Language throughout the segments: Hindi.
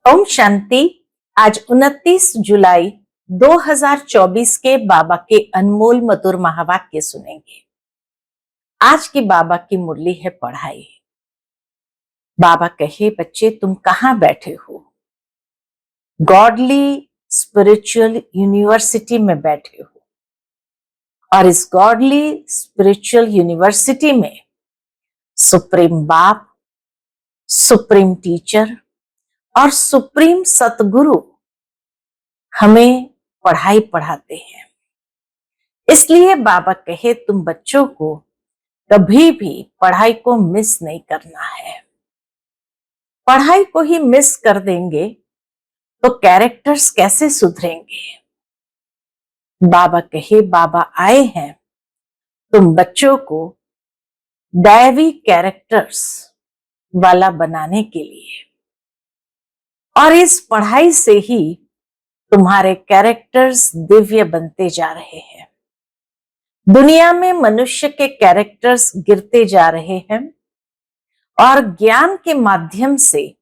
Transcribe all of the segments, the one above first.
ओम शांति। आज 29 जुलाई 2024 के बाबा के अनमोल मधुर महावाक्य सुनेंगे। आज की बाबा की मुरली है पढ़ाई। बाबा कहे, बच्चे तुम कहाँ बैठे हो? गॉडली स्पिरिचुअल यूनिवर्सिटी में बैठे हो, और इस गॉडली स्पिरिचुअल यूनिवर्सिटी में सुप्रीम बाप, सुप्रीम टीचर और सुप्रीम सतगुरु हमें पढ़ाई पढ़ाते हैं। इसलिए बाबा कहे, तुम बच्चों को कभी भी पढ़ाई को मिस नहीं करना है। पढ़ाई को ही मिस कर देंगे तो कैरेक्टर्स कैसे सुधरेंगे? बाबा कहे, बाबा आए हैं तुम बच्चों को दैवी कैरेक्टर्स वाला बनाने के लिए, और इस पढ़ाई से ही तुम्हारे कैरेक्टर्स दिव्य बनते जा रहे हैं। दुनिया में मनुष्य के कैरेक्टर्स गिरते जा रहे हैं और ज्ञान के माध्यम से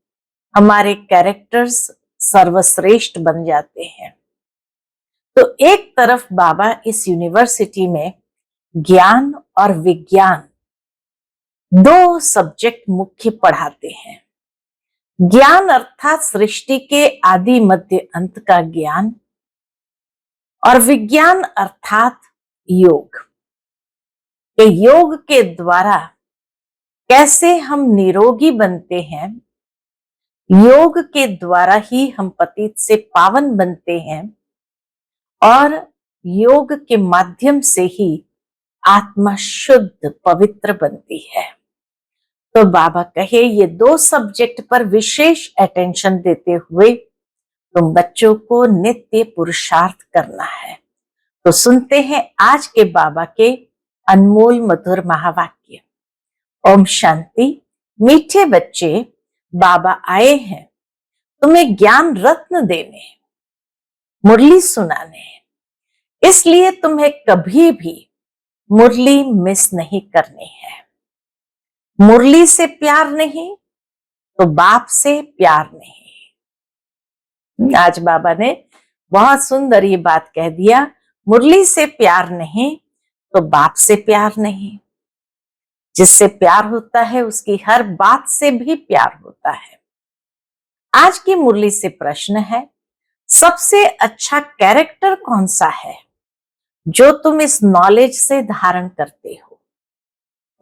हमारे कैरेक्टर्स सर्वश्रेष्ठ बन जाते हैं। तो एक तरफ बाबा इस यूनिवर्सिटी में ज्ञान और विज्ञान दो सब्जेक्ट मुख्य पढ़ाते हैं। ज्ञान अर्थात सृष्टि के आदि मध्य अंत का ज्ञान, और विज्ञान अर्थात योग। कि योग के द्वारा कैसे हम निरोगी बनते हैं, योग के द्वारा ही हम पतित से पावन बनते हैं, और योग के माध्यम से ही आत्मा शुद्ध पवित्र बनती है। तो बाबा कहे, ये दो सब्जेक्ट पर विशेष अटेंशन देते हुए तुम बच्चों को नित्य पुरुषार्थ करना है। तो सुनते हैं आज के बाबा के अनमोल मधुर महावाक्य। ओम शांति। मीठे बच्चे, बाबा आए हैं तुम्हें ज्ञान रत्न देने, मुरली सुनाने। इसलिए तुम्हें कभी भी मुरली मिस नहीं करनी है। मुरली से प्यार नहीं तो बाप से प्यार नहीं। आज बाबा ने बहुत सुंदर ये बात कह दिया, मुरली से प्यार नहीं तो बाप से प्यार नहीं। जिससे प्यार होता है उसकी हर बात से भी प्यार होता है। आज की मुरली से प्रश्न है, सबसे अच्छा कैरेक्टर कौन सा है जो तुम इस नॉलेज से धारण करते हो?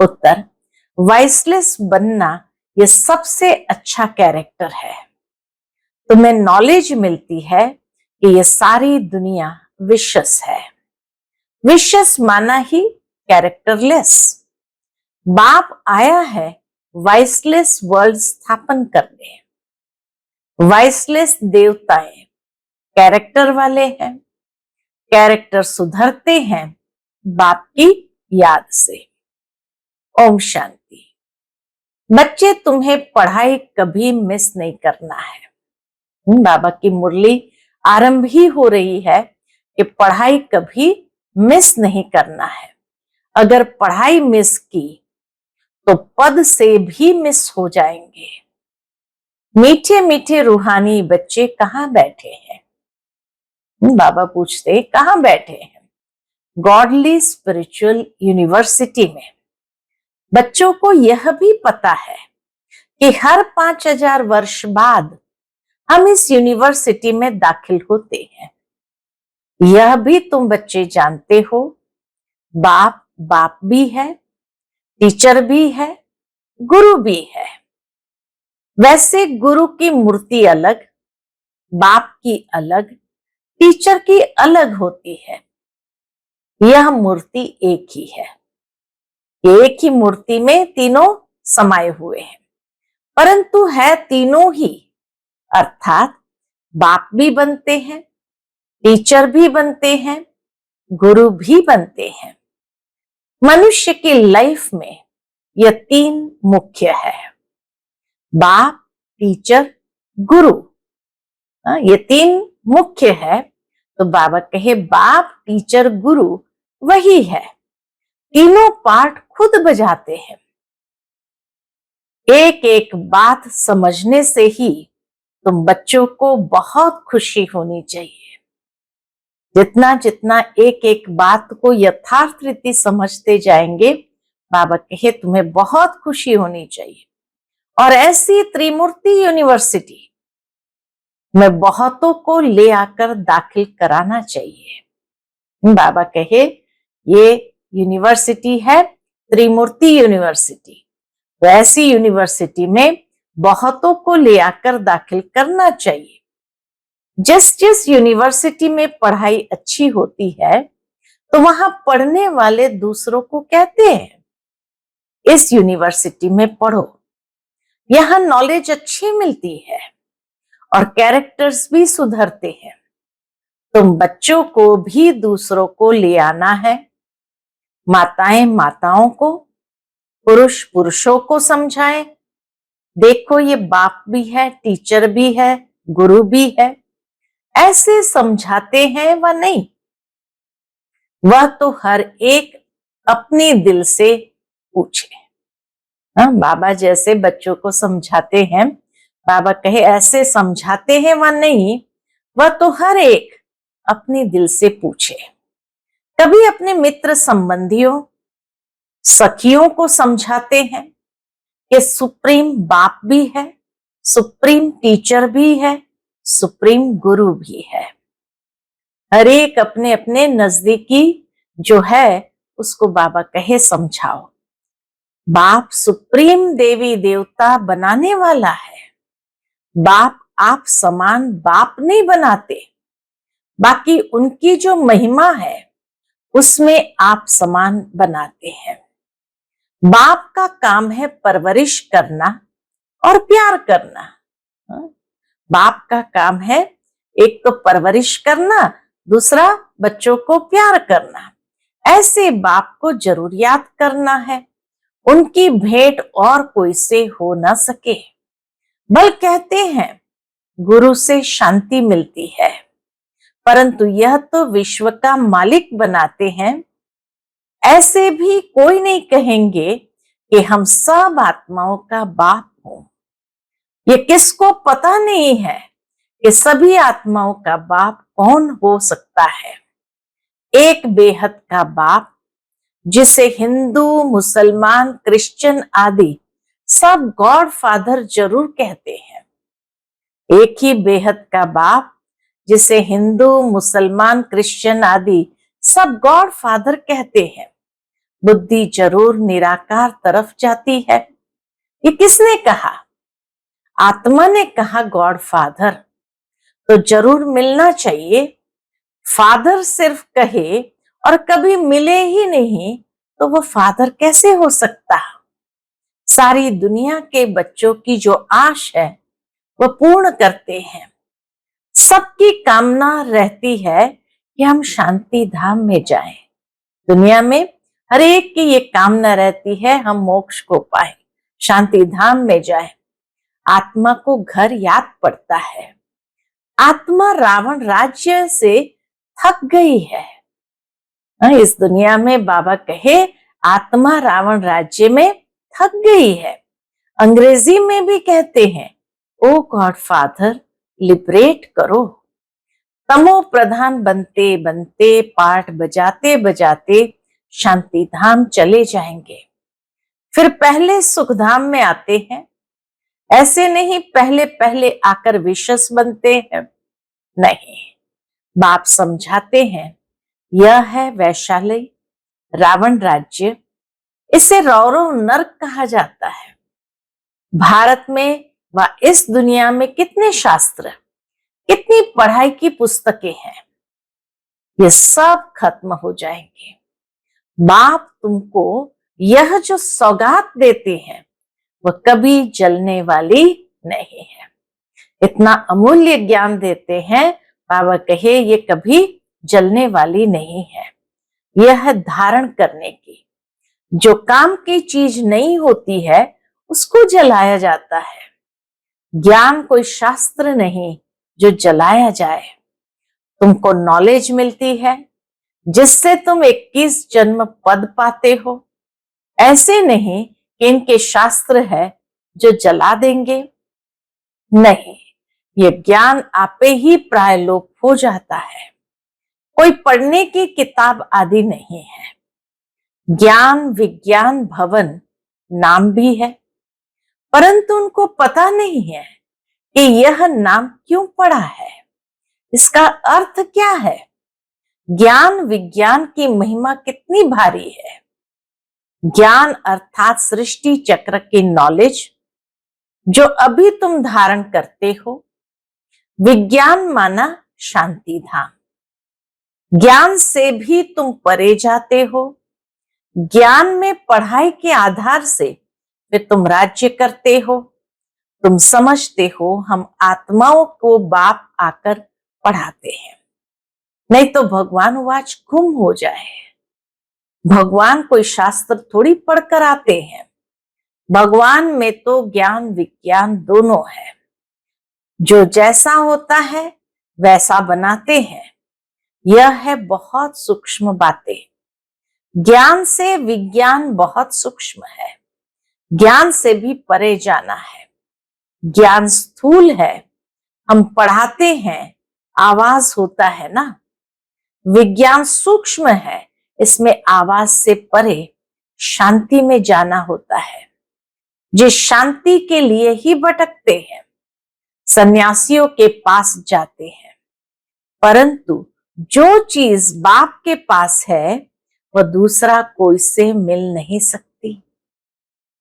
उत्तर, वाइसलेस बनना यह सबसे अच्छा कैरेक्टर है। तुम्हें नॉलेज मिलती है कि यह सारी दुनिया विशस है। विशस माना ही कैरेक्टरलेस। बाप आया है वाइसलेस वर्ल्ड स्थापन करने। वाइसलेस देवताएं कैरेक्टर वाले हैं। कैरेक्टर सुधरते हैं बाप की याद से। ओम शांति। बच्चे, तुम्हें पढ़ाई कभी मिस नहीं करना है। बाबा की मुरली आरंभ ही हो रही है कि पढ़ाई कभी मिस नहीं करना है। अगर पढ़ाई मिस की तो पद से भी मिस हो जाएंगे। मीठे मीठे रूहानी बच्चे कहाँ बैठे हैं? बाबा पूछते, कहाँ बैठे हैं? गॉडली स्पिरिचुअल यूनिवर्सिटी में। बच्चों को यह भी पता है कि हर 5000 वर्ष बाद हम इस यूनिवर्सिटी में दाखिल होते हैं। यह भी तुम बच्चे जानते हो, बाप बाप भी है, टीचर भी है, गुरु भी है। वैसे गुरु की मूर्ति अलग, बाप की अलग, टीचर की अलग होती है। यह मूर्ति एक ही है। एक ही मूर्ति में तीनों समाये हुए हैं, परंतु है तीनों ही। अर्थात बाप भी बनते हैं, टीचर भी बनते हैं, गुरु भी बनते हैं। मनुष्य की लाइफ में यह तीन मुख्य है, बाप, टीचर, गुरु। ये तीन मुख्य है। तो बाबा कहे, बाप, टीचर, गुरु वही है। तीनों पार्ट खुद बजाते हैं। एक एक बात समझने से ही तुम बच्चों को बहुत खुशी होनी चाहिए। जितना जितना एक एक बात को यथार्थ रीति समझते जाएंगे, बाबा कहे तुम्हें बहुत खुशी होनी चाहिए। और ऐसी त्रिमूर्ति यूनिवर्सिटी में बहुतों को ले आकर दाखिल कराना चाहिए। बाबा कहे ये यूनिवर्सिटी है त्रिमूर्ति यूनिवर्सिटी, तो ऐसी यूनिवर्सिटी में बहुतों को ले आकर दाखिल करना चाहिए। जिस जिस यूनिवर्सिटी में पढ़ाई अच्छी होती है तो वहां पढ़ने वाले दूसरों को कहते हैं इस यूनिवर्सिटी में पढ़ो, यहां नॉलेज अच्छी मिलती है और कैरेक्टर्स भी सुधरते हैं। तुम बच्चों को भी दूसरों को ले आना है, माताएं माताओं को, पुरुष पुरुषों को समझाएं। देखो ये बाप भी है, टीचर भी है, गुरु भी है, ऐसे समझाते हैं व नहीं, वह तो हर एक अपने दिल से पूछे। हाँ, बाबा जैसे बच्चों को समझाते हैं, बाबा कहे ऐसे समझाते हैं व नहीं, वह तो हर एक अपने दिल से पूछे। कभी अपने मित्र संबंधियों सखियों को समझाते हैं कि सुप्रीम बाप भी है, सुप्रीम टीचर भी है, सुप्रीम गुरु भी है। हर एक अपने अपने नजदीकी जो है उसको बाबा कहे समझाओ। बाप सुप्रीम देवी देवता बनाने वाला है। बाप आप समान बाप नहीं बनाते, बाकी उनकी जो महिमा है उसमें आप समान बनाते हैं। बाप का काम है परवरिश करना और प्यार करना। बाप का काम है एक तो परवरिश करना, दूसरा बच्चों को प्यार करना। ऐसे बाप को जरूर याद करना है, उनकी भेंट और कोई से हो ना सके। बल कहते हैं गुरु से शांति मिलती है, परंतु यह तो विश्व का मालिक बनाते हैं। ऐसे भी कोई नहीं कहेंगे कि हम सब आत्माओं का बाप हो। ये किसको पता नहीं है कि सभी आत्माओं का बाप कौन हो सकता है। एक बेहद का बाप जिसे हिंदू मुसलमान क्रिश्चियन आदि सब गॉड फादर जरूर कहते हैं। एक ही बेहद का बाप जिसे हिंदू मुसलमान क्रिश्चियन आदि सब गॉड फादर कहते हैं। बुद्धि जरूर निराकार तरफ जाती है। ये किसने कहा? आत्मा ने कहा गॉड फादर, तो जरूर मिलना चाहिए। फादर सिर्फ कहे और कभी मिले ही नहीं तो वो फादर कैसे हो सकता? सारी दुनिया के बच्चों की जो आश है वह पूर्ण करते हैं। सबकी कामना रहती है कि हम शांति धाम में जाएं। दुनिया में हर एक की ये कामना रहती है हम मोक्ष को पाए, शांति धाम में जाएं। आत्मा को घर याद पड़ता है। आत्मा रावण राज्य से थक गई है। इस दुनिया में बाबा कहे आत्मा रावण राज्य में थक गई है। अंग्रेजी में भी कहते हैं ओ गॉड फादर लिबरेट करो। तमो प्रधान बनते बनते पाठ बजाते बजाते शांति धाम चले जाएंगे। फिर पहले सुख धाम में आते हैं। ऐसे नहीं पहले पहले आकर विशस बनते हैं, नहीं। बाप समझाते हैं यह है वैशाली रावण राज्य, इसे रौरव नर्क कहा जाता है। भारत में व इस दुनिया में कितने शास्त्र, कितनी पढ़ाई की पुस्तकें हैं, ये सब खत्म हो जाएंगे। बाप तुमको यह जो सौगात देते हैं वह कभी जलने वाली नहीं है। इतना अमूल्य ज्ञान देते हैं, बाबा कहे ये कभी जलने वाली नहीं है। यह है धारण करने की। जो काम की चीज नहीं होती है उसको जलाया जाता है। ज्ञान कोई शास्त्र नहीं जो जलाया जाए। तुमको नॉलेज मिलती है जिससे तुम 21 जन्म पद पाते हो। ऐसे नहीं कि इनके शास्त्र है जो जला देंगे, नहीं। ये ज्ञान आपे ही प्राय लोप हो जाता है। कोई पढ़ने की किताब आदि नहीं है। ज्ञान विज्ञान भवन नाम भी है, परंतु उनको पता नहीं है कि यह नाम क्यों पड़ा है, इसका अर्थ क्या है, ज्ञान विज्ञान की महिमा कितनी भारी है। ज्ञान अर्थात सृष्टि चक्र की नॉलेज जो अभी तुम धारण करते हो। विज्ञान माना शांति धाम। ज्ञान से भी तुम परे जाते हो। ज्ञान में पढ़ाई के आधार से फिर तुम राज्य करते हो। तुम समझते हो हम आत्माओं को बाप आकर पढ़ाते हैं, नहीं तो भगवान वाच गुम हो जाए। भगवान कोई शास्त्र थोड़ी पढ़कर आते हैं। भगवान में तो ज्ञान विज्ञान दोनों है। जो जैसा होता है वैसा बनाते हैं। यह है बहुत सूक्ष्म बातें। ज्ञान से विज्ञान बहुत सूक्ष्म है। ज्ञान से भी परे जाना है। ज्ञान स्थूल है, हम पढ़ाते हैं, आवाज होता है ना। विज्ञान सूक्ष्म है, इसमें आवाज से परे शांति में जाना होता है। जिस शांति के लिए ही भटकते हैं, सन्यासियों के पास जाते हैं, परंतु जो चीज बाप के पास है वह दूसरा कोई से मिल नहीं सकती।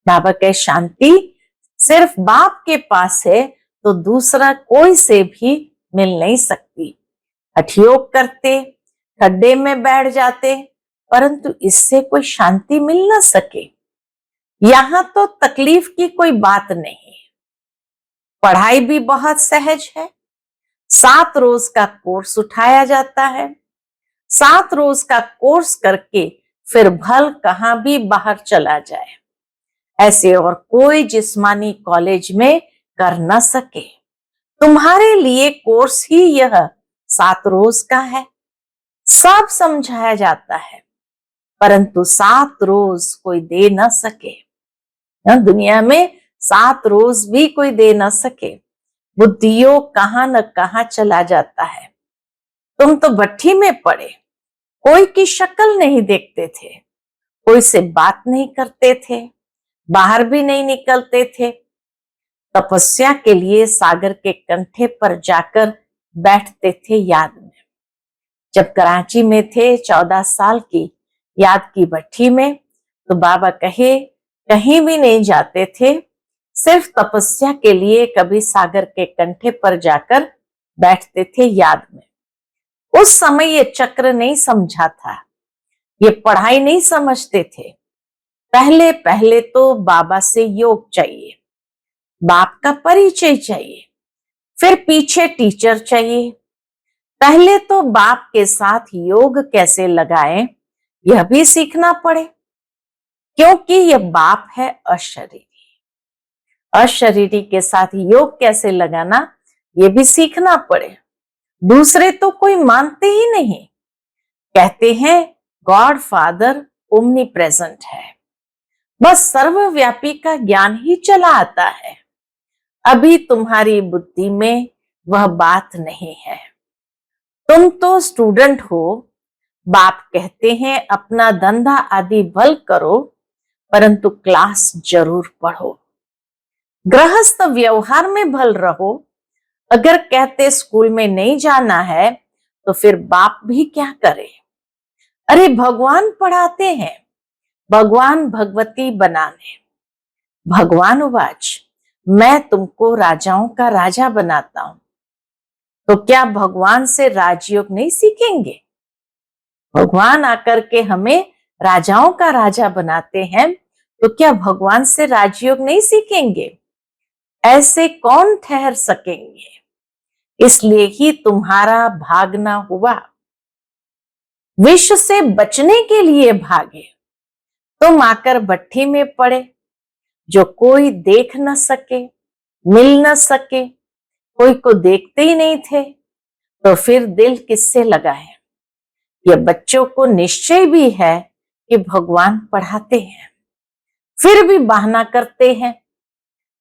बाबा के शांति सिर्फ बाप के पास है तो दूसरा कोई से भी मिल नहीं सकती। हठयोग करते, खड्डे में बैठ जाते, परंतु इससे कोई शांति मिल ना सके। यहां तो तकलीफ की कोई बात नहीं। पढ़ाई भी बहुत सहज है। 7 रोज का कोर्स उठाया जाता है। 7 रोज का कोर्स करके फिर भल कहां भी बाहर चला जाए, ऐसे और कोई जिस्मानी कॉलेज में कर न सके। तुम्हारे लिए कोर्स ही यह 7 रोज का है। सब समझाया जाता है, परंतु 7 रोज कोई दे न सके। दुनिया में 7 रोज भी कोई दे न सके। बुद्धियों कहां न कहां चला जाता है। तुम तो भट्ठी में पड़े, कोई की शक्ल नहीं देखते थे, कोई से बात नहीं करते थे, बाहर भी नहीं निकलते थे। तपस्या के लिए सागर के कंठे पर जाकर बैठते थे याद में। जब कराची में थे 14 साल की याद की भट्ठी में, तो बाबा कहे कहीं भी नहीं जाते थे, सिर्फ तपस्या के लिए कभी सागर के कंठे पर जाकर बैठते थे याद में। उस समय ये चक्र नहीं समझा था, ये पढ़ाई नहीं समझते थे। पहले पहले तो बाबा से योग चाहिए, बाप का परिचय चाहिए, फिर पीछे टीचर चाहिए। पहले तो बाप के साथ योग कैसे लगाएं यह भी सीखना पड़े, क्योंकि यह बाप है अशरीरी। अशरीरी के साथ योग कैसे लगाना यह भी सीखना पड़े। दूसरे तो कोई मानते ही नहीं, कहते हैं गॉड फादर ओमनी प्रेजेंट है, बस सर्वव्यापी का ज्ञान ही चला आता है। अभी तुम्हारी बुद्धि में वह बात नहीं है। तुम तो स्टूडेंट हो। बाप कहते हैं अपना धंधा आदि भल करो, परंतु क्लास जरूर पढ़ो। गृहस्थ व्यवहार में भल रहो। अगर कहते स्कूल में नहीं जाना है तो फिर बाप भी क्या करे। अरे भगवान पढ़ाते हैं, भगवान भगवती बनाने। भगवान वाच मैं तुमको राजाओं का राजा बनाता हूं, तो क्या भगवान से राजयोग नहीं सीखेंगे। भगवान आकर के हमें राजाओं का राजा बनाते हैं, तो क्या भगवान से राजयोग नहीं सीखेंगे। ऐसे कौन ठहर सकेंगे। इसलिए ही तुम्हारा भागना हुआ। विष से बचने के लिए भागे, तुम आकर भट्ठी में पड़े, जो कोई देख न सके, मिल न सके, कोई को देखते ही नहीं थे, तो फिर दिल किससे लगाए। ये बच्चों को निश्चय भी है कि भगवान पढ़ाते हैं, फिर भी बहाना करते हैं,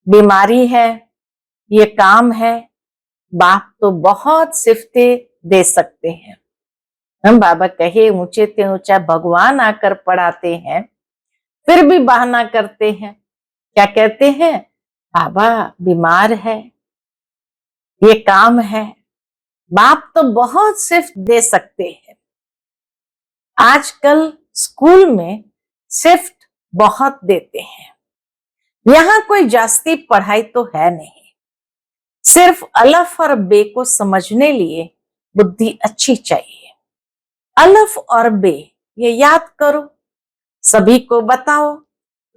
बीमारी है, ये काम है, बाप तो बहुत सिफ्तें दे सकते हैं। हम बाबा कहे ऊंचे ते ऊंचा भगवान आकर पढ़ाते हैं, फिर भी बहाना करते हैं। क्या कहते हैं? बाबा बीमार है, ये काम है। बाप तो बहुत सिर्फ दे सकते हैं। आजकल स्कूल में शिफ्ट बहुत देते हैं। यहाँ कोई जास्ती पढ़ाई तो है नहीं, सिर्फ अलफ और बे को समझने लिए बुद्धि अच्छी चाहिए। अलफ और बे ये याद करो, सभी को बताओ।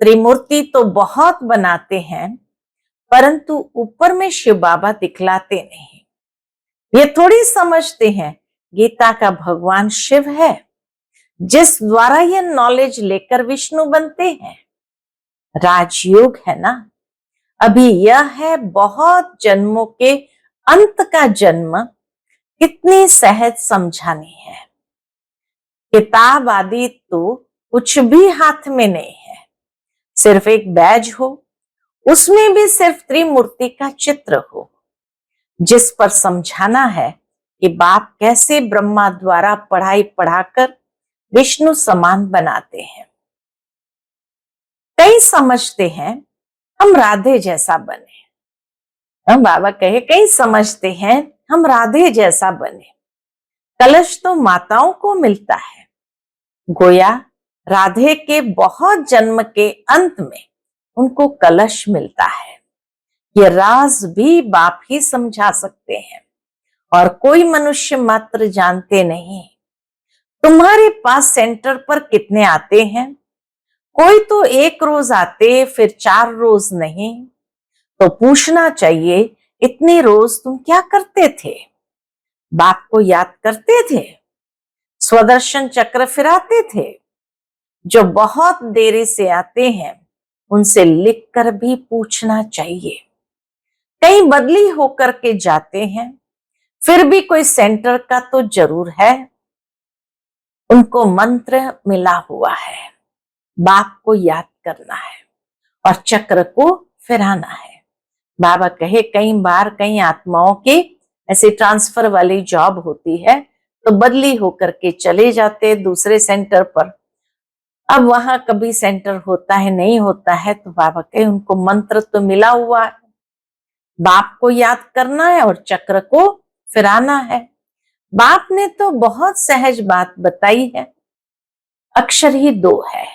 त्रिमूर्ति तो बहुत बनाते हैं, परंतु ऊपर में शिव बाबा दिखलाते नहीं। ये थोड़ी समझते हैं गीता का भगवान शिव है, जिस द्वारा ये नॉलेज लेकर विष्णु बनते हैं। राजयोग है ना, अभी यह है बहुत जन्मों के अंत का जन्म, कितनी सहज समझानी है। किताब आदि तो कुछ भी हाथ में नहीं है, सिर्फ एक बैज हो, उसमें भी सिर्फ त्रिमूर्ति का चित्र हो, जिस पर समझाना है कि बाप कैसे ब्रह्मा द्वारा पढ़ाई पढ़ाकर विष्णु समान बनाते हैं। कई समझते हैं हम राधे जैसा बने। हम बाबा कहे कई समझते हैं हम राधे जैसा बने। कलश तो माताओं को मिलता है, गोया राधे के बहुत जन्म के अंत में उनको कलश मिलता है। ये राज भी बाप ही समझा सकते हैं और कोई मनुष्य मात्र जानते नहीं। तुम्हारे पास सेंटर पर कितने आते हैं? कोई तो एक रोज आते, फिर 4 रोज नहीं। तो पूछना चाहिए इतने रोज तुम क्या करते थे? बाप को याद करते थे? स्वदर्शन चक्र फिराते थे? जो बहुत देरी से आते हैं उनसे लिखकर भी पूछना चाहिए। कहीं बदली होकर के जाते हैं, फिर भी कोई सेंटर का तो जरूर है। उनको मंत्र मिला हुआ है, बाप को याद करना है और चक्र को फिराना है। बाबा कहे कई बार कई आत्माओं के ऐसे ट्रांसफर वाली जॉब होती है, तो बदली होकर के चले जाते दूसरे सेंटर पर। अब वहां कभी सेंटर होता है नहीं होता है, तो बाबा कहे उनको मंत्र तो मिला हुआ है, बाप को याद करना है और चक्र को फिराना है। बाप ने तो बहुत सहज बात बताई है, अक्षर ही 2 है।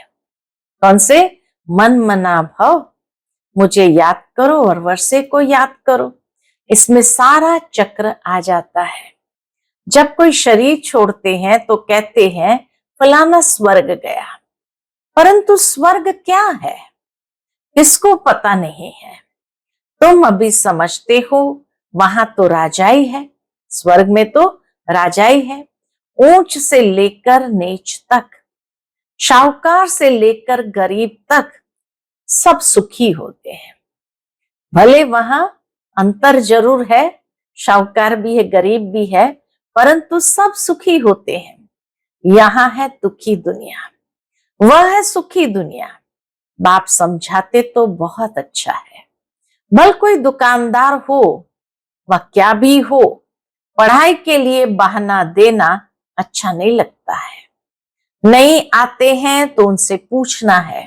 कौन से? मन मना भव, मुझे याद करो और वर्षे को याद करो। इसमें सारा चक्र आ जाता है। जब कोई शरीर छोड़ते हैं तो कहते हैं फलाना स्वर्ग गया, परंतु स्वर्ग क्या है किसको पता नहीं है। तुम अभी समझते हो वहां तो राजाई है, स्वर्ग में तो राजाई है। ऊंच से लेकर नीच तक, शाहूकार से लेकर गरीब तक सब सुखी होते हैं। भले वहां अंतर जरूर है, शाहूकार भी है गरीब भी है, परंतु सब सुखी होते हैं। यहाँ है दुखी दुनिया, वह है सुखी दुनिया। बाप समझाते तो बहुत अच्छा है। भल कोई दुकानदार हो, वह क्या भी हो, पढ़ाई के लिए बहाना देना अच्छा नहीं लगता है। नहीं आते हैं तो उनसे पूछना है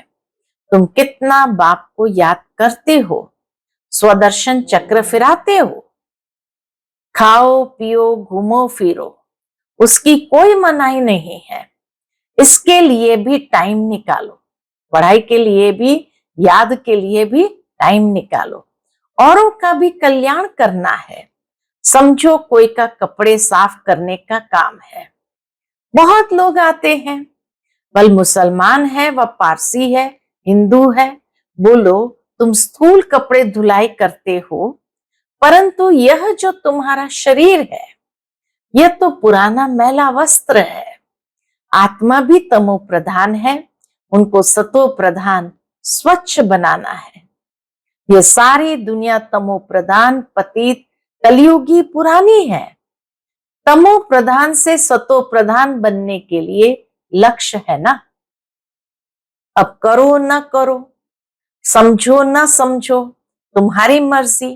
तुम कितना बाप को याद करते हो, स्वदर्शन चक्र फिराते हो। खाओ पियो घूमो फिरो, उसकी कोई मनाही नहीं है। इसके लिए भी टाइम निकालो, पढ़ाई के लिए भी, याद के लिए भी टाइम निकालो। औरों का भी कल्याण करना है। समझो कोई का कपड़े साफ करने का काम है, बहुत लोग आते हैं, बल मुसलमान है व पारसी है, हिंदू है। बोलो तुम स्थूल कपड़े धुलाई करते हो, परंतु यह जो तुम्हारा शरीर है यह तो पुराना मैला वस्त्र है। आत्मा भी तमो प्रधान है, उनको सतो प्रधान स्वच्छ बनाना है। ये सारी दुनिया तमो प्रधान पतित कलयुगी पुरानी है। तमो प्रधान से सतो प्रधान बनने के लिए लक्ष्य है ना। अब करो ना करो, समझो ना समझो, तुम्हारी मर्जी।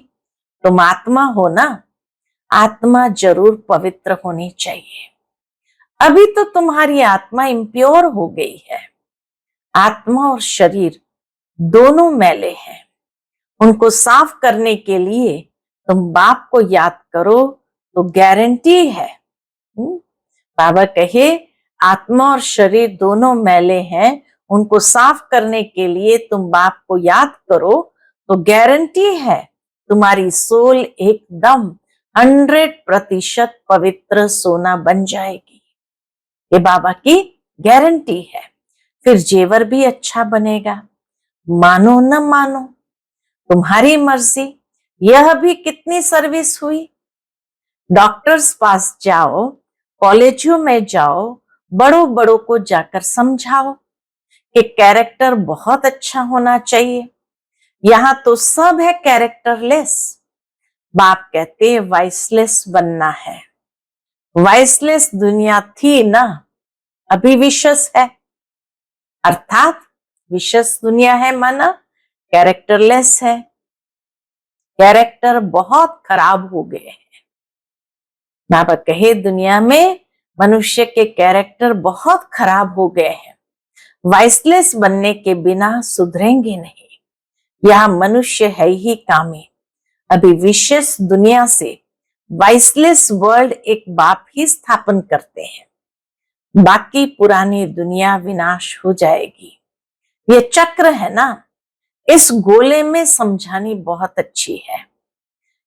तुम आत्मा हो ना, आत्मा जरूर पवित्र होनी चाहिए। अभी तो तुम्हारी आत्मा इम्प्योर हो गई है। आत्मा और शरीर दोनों मैले हैं। उनको साफ करने के लिए तुम बाप को याद करो तो गारंटी है। बाबा कहे आत्मा और शरीर दोनों मैले हैं, उनको साफ करने के लिए तुम बाप को याद करो तो गारंटी है तुम्हारी सोल एकदम 100% पवित्र सोना बन जाएगी। ये बाबा की गारंटी है। फिर जेवर भी अच्छा बनेगा। मानो न मानो तुम्हारी मर्जी। यह भी कितनी सर्विस हुई। डॉक्टर्स पास जाओ, कॉलेजों में जाओ, बड़ों बड़ों को जाकर समझाओ कि कैरेक्टर बहुत अच्छा होना चाहिए। यहाँ तो सब है कैरेक्टरलेस। बाप कहते हैं वाइसलेस बनना है। वाइसलेस दुनिया थी ना, अभी विशस है। अर्थात विशस दुनिया है माना कैरेक्टरलेस है। कैरेक्टर बहुत खराब हो गए हैं। बाबा कहे दुनिया में मनुष्य के कैरेक्टर बहुत खराब हो गए हैं। वाइसलेस बनने के बिना सुधरेंगे नहीं। यह मनुष्य है ही कामी। अभी विशेष दुनिया से वाइसलेस वर्ल्ड एक बाप ही स्थापन करते हैं। बाकी पुरानी दुनिया विनाश हो जाएगी। ये चक्र है ना, इस गोले में समझानी बहुत अच्छी है।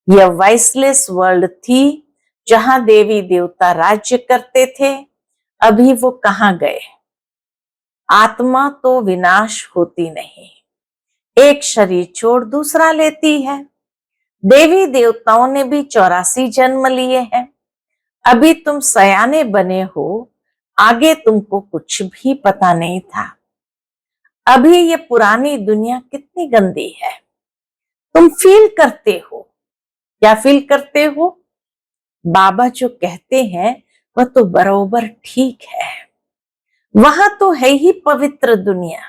यह वाइसलेस वर्ल्ड थी जहां देवी देवता राज्य करते थे। अभी वो कहां गए। आत्मा तो विनाश होती नहीं, एक शरीर छोड़ दूसरा लेती है। देवी देवताओं ने भी 84 जन्म लिए हैं। अभी तुम सयाने बने हो, आगे तुमको कुछ भी पता नहीं था। अभी ये पुरानी दुनिया कितनी गंदी है। तुम फील करते हो। क्या फील करते हो? बाबा जो कहते हैं वह तो बरोबर ठीक है। वहां तो है ही पवित्र दुनिया।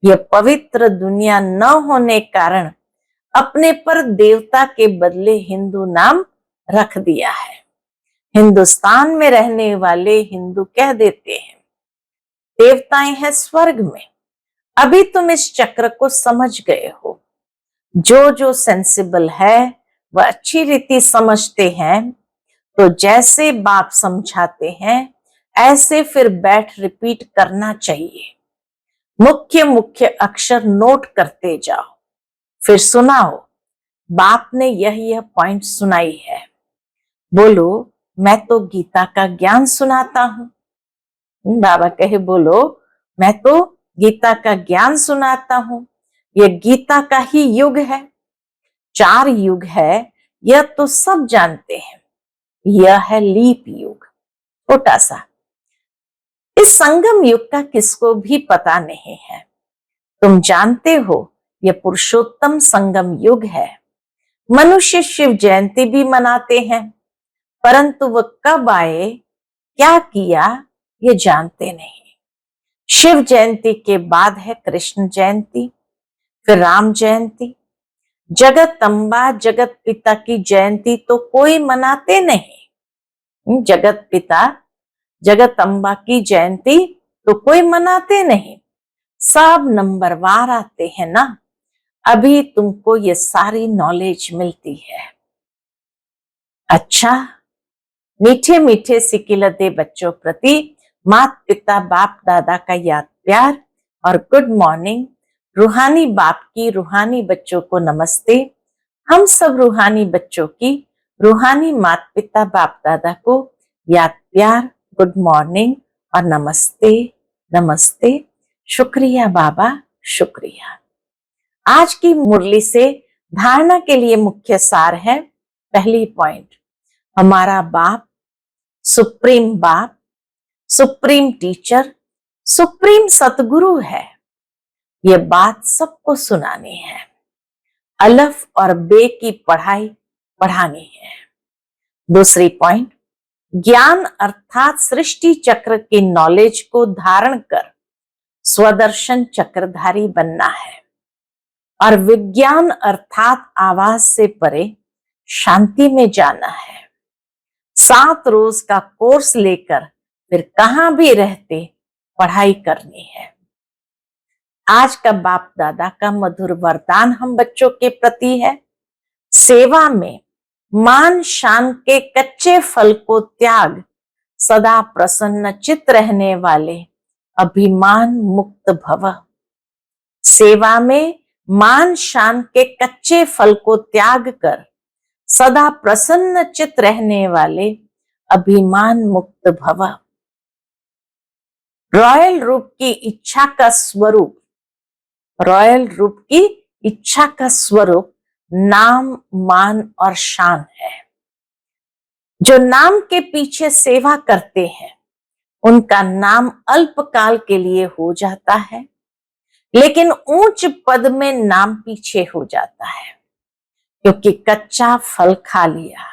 यह पवित्र दुनिया न होने कारण अपने पर देवता के बदले हिंदू नाम रख दिया है। हिंदुस्तान में रहने वाले हिंदू कह देते हैं देवताएं हैं स्वर्ग में। अभी तुम इस चक्र को समझ गए हो। जो जो सेंसिबल है वह अच्छी रीति समझते हैं। तो जैसे बाप समझाते हैं ऐसे फिर बैठ रिपीट करना चाहिए। मुख्य मुख्य अक्षर नोट करते जाओ, फिर सुनाओ। बाप ने यह पॉइंट सुनाई है। बोलो मैं तो गीता का ज्ञान सुनाता हूं। बाबा कहे बोलो मैं तो गीता का ज्ञान सुनाता हूं। यह गीता का ही युग है। 4 युग है, यह तो सब जानते हैं। यह है लीप युग, छोटा सा। इस संगम युग का किसको भी पता नहीं है। तुम जानते हो यह पुरुषोत्तम संगम युग है। मनुष्य शिव जयंती भी मनाते हैं, परंतु वह कब आए, क्या किया, ये जानते नहीं। शिव जयंती के बाद है कृष्ण जयंती, फिर राम जयंती। जगत अम्बा जगत पिता की जयंती तो कोई मनाते नहीं। जगत पिता जगत अम्बा की जयंती तो कोई मनाते नहीं। सब नंबरवार आते हैं ना। अभी तुमको ये सारी नॉलेज मिलती है। अच्छा, मीठे मीठे सिकिलते बच्चों प्रति माता पिता बाप दादा का याद प्यार और गुड मॉर्निंग। रूहानी बाप की रूहानी बच्चों को नमस्ते। हम सब रूहानी बच्चों की रूहानी माता पिता बाप दादा को याद प्यार, गुड मॉर्निंग और नमस्ते नमस्ते। शुक्रिया बाबा, शुक्रिया। आज की मुरली से धारणा के लिए मुख्य सार है। पहली पॉइंट, हमारा बाप बाप, सुप्रीम टीचर, सुप्रीम सतगुरु है। ये बात सबको सुनानी है। अलफ और बे की पढ़ाई पढ़ानी है। दूसरी पॉइंट, ज्ञान अर्थात सृष्टि चक्र की नॉलेज को धारण कर स्वदर्शन चक्रधारी बनना है। और विज्ञान अर्थात आवाज से परे शांति में जाना है। 7 रोज का कोर्स लेकर फिर कहाँ भी रहते पढ़ाई करनी है। आज का बाप दादा का मधुर वरदान हम बच्चों के प्रति है, सेवा में मान शान के कच्चे फल को त्याग, सदा प्रसन्न चित्त रहने वाले अभिमान मुक्त भव। सेवा में मान शान के कच्चे फल को त्याग कर सदा प्रसन्न चित्त रहने वाले अभिमान मुक्त भव। रॉयल रूप की इच्छा का स्वरूप, रॉयल रूप की इच्छा का स्वरूप नाम मान और शान है। जो नाम के पीछे सेवा करते हैं उनका नाम अल्पकाल के लिए हो जाता है, लेकिन ऊंच पद में नाम पीछे हो जाता है, क्योंकि कच्चा फल खा लिया।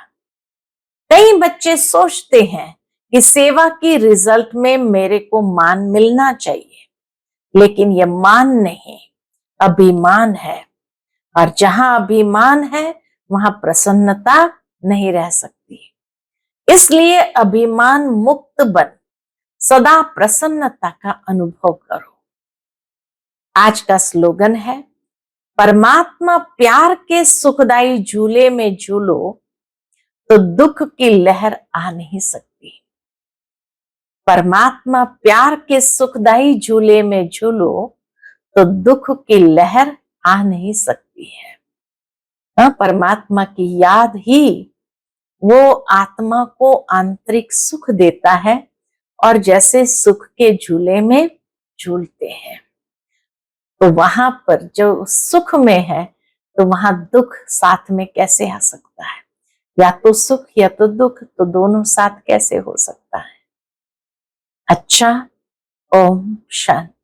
कई बच्चे सोचते हैं कि सेवा की रिजल्ट में मेरे को मान मिलना चाहिए, लेकिन यह मान नहीं, अभिमान है। और जहां अभिमान है वहां प्रसन्नता नहीं रह सकती। इसलिए अभिमान मुक्त बन सदा प्रसन्नता का अनुभव करो। आज का स्लोगन है, परमात्मा प्यार के सुखदाई झूले में झूलो तो दुख की लहर आ नहीं सकती। परमात्मा प्यार के सुखदाई झूले में झूलो तो दुख की लहर आ नहीं सकती है। परमात्मा की याद ही वो आत्मा को आंतरिक सुख देता है, और जैसे सुख के झूले में झूलते हैं तो वहां पर जो सुख में है तो वहां दुख साथ में कैसे आ सकता है? या तो सुख या तो दुख, तो दोनों साथ कैसे हो सकता है? अच्छा, ओम शांति।